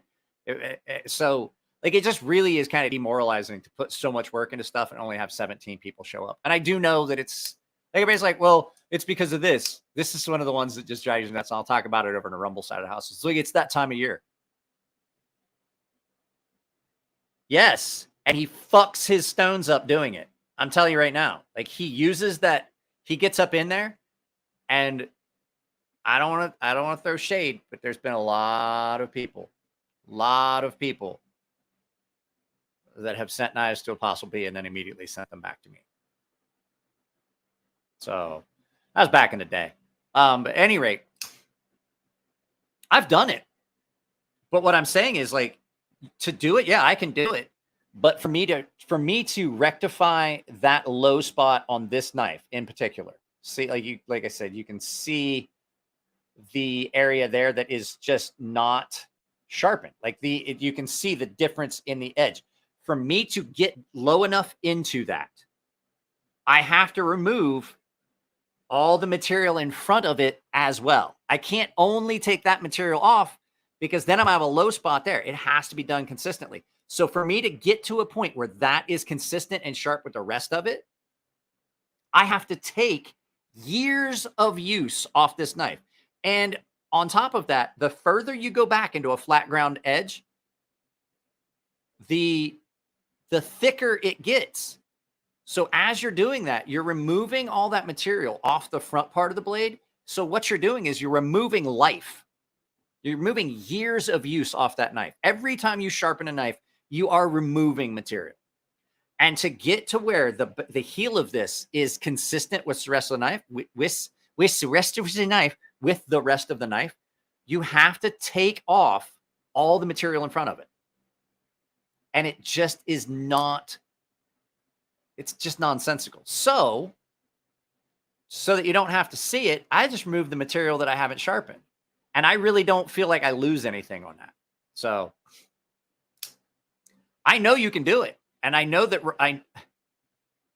So Like, it just really is kind of demoralizing to put so much work into stuff and only have 17 people show up. And I do know that it's like, everybody's like, well, it's because of this. This is one of the ones that just drives you nuts. And I'll talk about it over in the Rumble side of the house. It's like, it's that time of year. Yes. And he fucks his stones up doing it. I'm telling you right now. Like, he uses that. He gets up in there, and I don't want to throw shade, but there's been a lot of people that have sent knives to Apostle B and then immediately sent them back to me. So that was back in the day. But at any rate, I've done it. But what I'm saying is, like, to do it, yeah, I can do it. But for me to rectify that low spot on this knife in particular, see, like I said, you can see the area there that is just not sharpened. Like, you can see the difference in the edge. For me to get low enough into that, I have to remove all the material in front of it as well. I can't only take that material off, because then I'm gonna have a low spot there. It has to be done consistently. So for me to get to a point where that is consistent and sharp with the rest of it, I have to take years of use off this knife. And on top of that, the further you go back into a flat ground edge, the thicker it gets. So as you're doing that, you're removing all that material off the front part of the blade. So what you're doing is you're removing life. You're removing years of use off that knife. Every time you sharpen a knife, you are removing material. And to get to where the heel of this is consistent with the rest of the knife, with the rest of the knife, with the rest of the knife, you have to take off all the material in front of it. And it just is not, it's just nonsensical. So that you don't have to see it, I just remove the material that I haven't sharpened. And I really don't feel like I lose anything on that. So I know you can do it. And I know that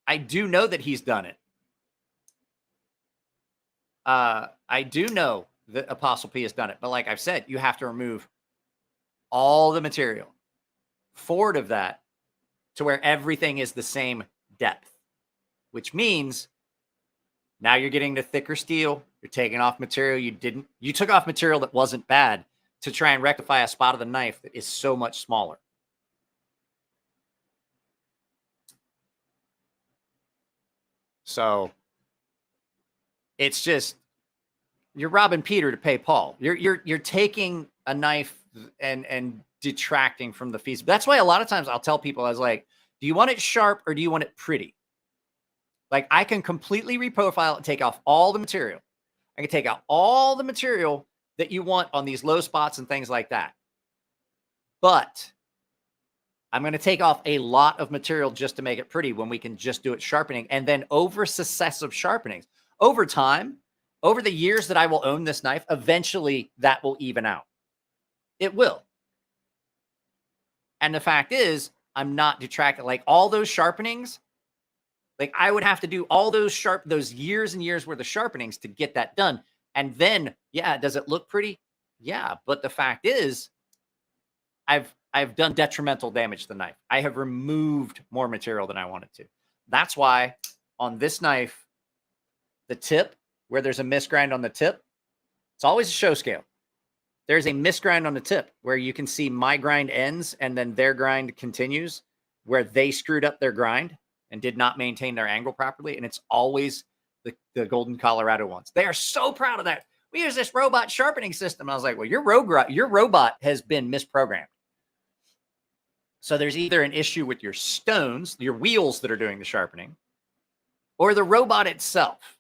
I do know that he's done it. I do know that Apostle P has done it. But like I've said, you have to remove all the material forward of that to where everything is the same depth, which means now you're getting the thicker steel. You're taking off material you took off material that wasn't bad to try and rectify a spot of the knife that is so much smaller. So it's just, you're robbing Peter to pay Paul. You're taking a knife and detracting from the feasibility. That's why a lot of times I'll tell people, I was like, do you want it sharp or do you want it pretty? Like, I can completely reprofile and take off all the material. I can take out all the material that you want on these low spots and things like that. But I'm going to take off a lot of material just to make it pretty when we can just do it sharpening. And then over successive sharpenings, over time, over the years that I will own this knife, eventually that will even out. It will. And the fact is, I'm not detracting. Like, all those sharpenings, like, I would have to do all those years and years worth of sharpenings to get that done. And then, yeah, does it look pretty? Yeah. But the fact is, I've done detrimental damage to the knife. I have removed more material than I wanted to. That's why on this knife, the tip, where there's a misgrind on the tip, it's always a show scale. There's a misgrind on the tip where you can see my grind ends and then their grind continues, where they screwed up their grind and did not maintain their angle properly. And it's always the Golden Colorado ones. They are so proud of that. We use this robot sharpening system. I was like, well, your robot has been misprogrammed. So there's either an issue with your stones, your wheels that are doing the sharpening, or the robot itself.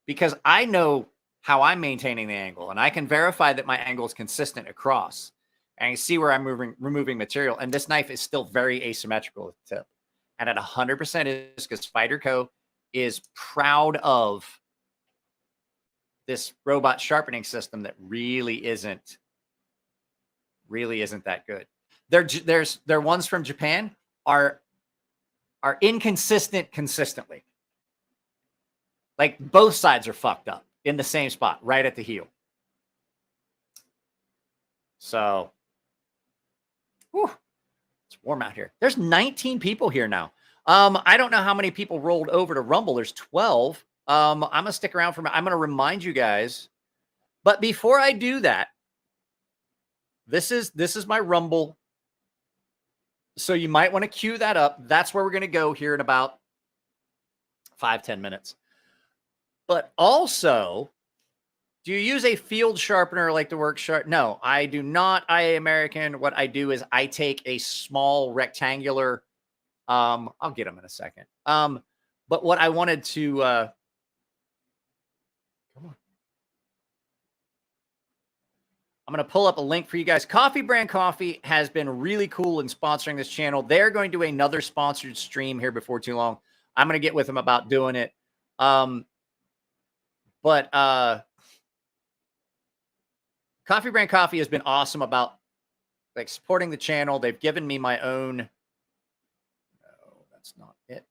Because I know how I'm maintaining the angle, and I can verify that my angle is consistent across. And I see where I'm removing material. And this knife is still very asymmetrical with the tip. And at 100% is because Spyderco is proud of this robot sharpening system that really isn't that good. Their ones from Japan are inconsistent consistently. Like, both sides are fucked up in the same spot, right at the heel. So Whew, it's warm out here. There's 19 people here now. I don't know how many people rolled over to Rumble. There's 12. I'm gonna stick around for. I'm gonna remind you guys, but before I do that, this is my Rumble. So you might want to cue that up. That's where we're gonna go here in about 5-10 minutes. But also, do you use a field sharpener like the work sharp? No, I do not. IA American. What I do is I take a small rectangular. I'll get them in a second. But what I wanted to come on. I'm going to pull up a link for you guys. Coffee Brand Coffee has been really cool in sponsoring this channel. They're going to do another sponsored stream here before too long. I'm going to get with them about doing it. But Coffee Brand Coffee has been awesome about like supporting the channel. They've given me my own. No, that's not it.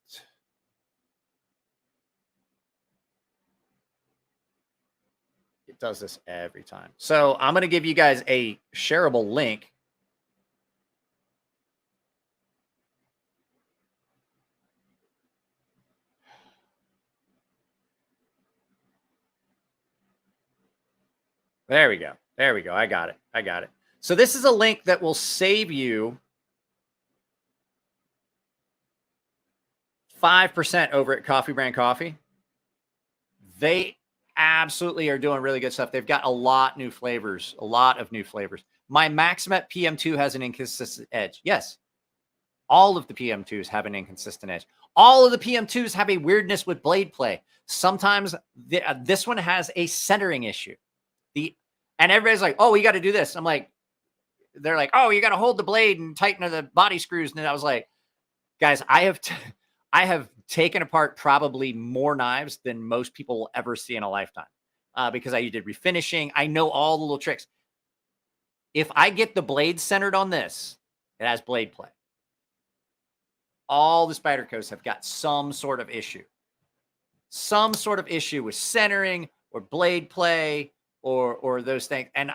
It does this every time. So I'm going to give you guys a shareable link. There we go. There we go. I got it. I got it. So this is a link that will save you 5% over at Coffee Brand Coffee. They absolutely are doing really good stuff. They've got a lot of new flavors. My Maximet PM2 has an inconsistent edge. Yes. All of the PM2s have an inconsistent edge. All of the PM2s have a weirdness with blade play. Sometimes this one has a centering issue. And everybody's like, oh, you got to do this. I'm like, they're like, oh, you got to hold the blade and tighten the body screws. And then I was like, guys, I have taken apart probably more knives than most people will ever see in a lifetime because I did refinishing. I know all the little tricks. If I get the blade centered on this, it has blade play. All the Spydercos have got some sort of issue with centering or blade play or those things. And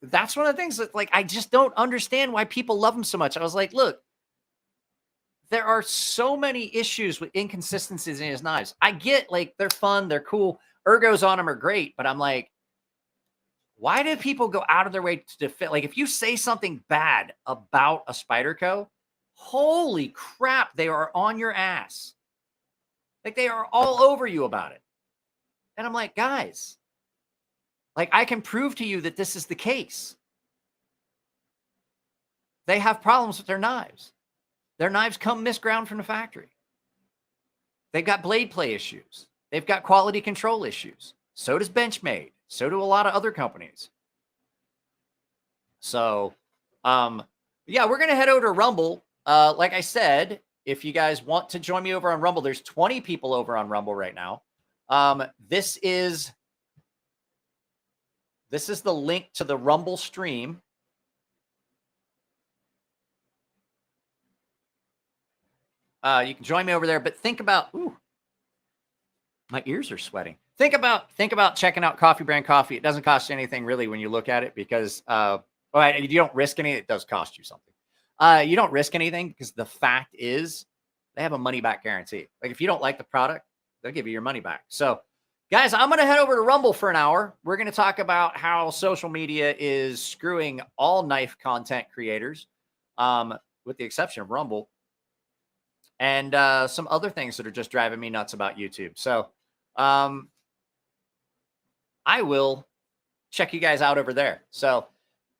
that's one of the things that like, I just don't understand why people love them so much. I was like, look, there are so many issues with inconsistencies in his knives. I get like, they're fun. They're cool. Ergos on them are great, but I'm like, why do people go out of their way to defend? Like if you say something bad about a Spyderco, holy crap, they are on your ass. Like they are all over you about it. And I'm like, guys, like I can prove to you that this is the case. They have problems with their knives. Their knives come misground from the factory. They've got blade play issues. They've got quality control issues. So does Benchmade. So do a lot of other companies. So, yeah, we're going to head over to Rumble. Like I said, if you guys want to join me over on Rumble, there's 20 people over on Rumble right now. This is the link to the Rumble stream. You can join me over there, but think about, ooh, my ears are sweating. Think about checking out Coffee Brand Coffee. It doesn't cost you anything really when you look at it because, you don't risk anything. It does cost you something. You don't risk anything because the fact is they have a money back guarantee. Like if you don't like the product, they'll give you your money back. So guys, I'm going to head over to Rumble for an hour. We're going to talk about how social media is screwing all knife content creators, with the exception of Rumble. And some other things that are just driving me nuts about YouTube. So I will check you guys out over there. So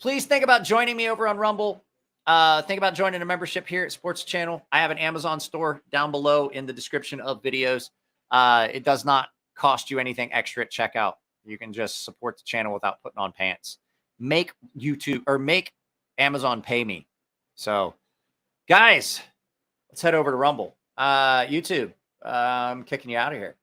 please think about joining me over on Rumble. Think about joining a membership here at Sports Channel. I have an Amazon store down below in the description of videos. It does not cost you anything extra at checkout. You can just support the channel without putting on pants. Make YouTube or make Amazon pay me. So guys, let's head over to Rumble. YouTube, I'm kicking you out of here.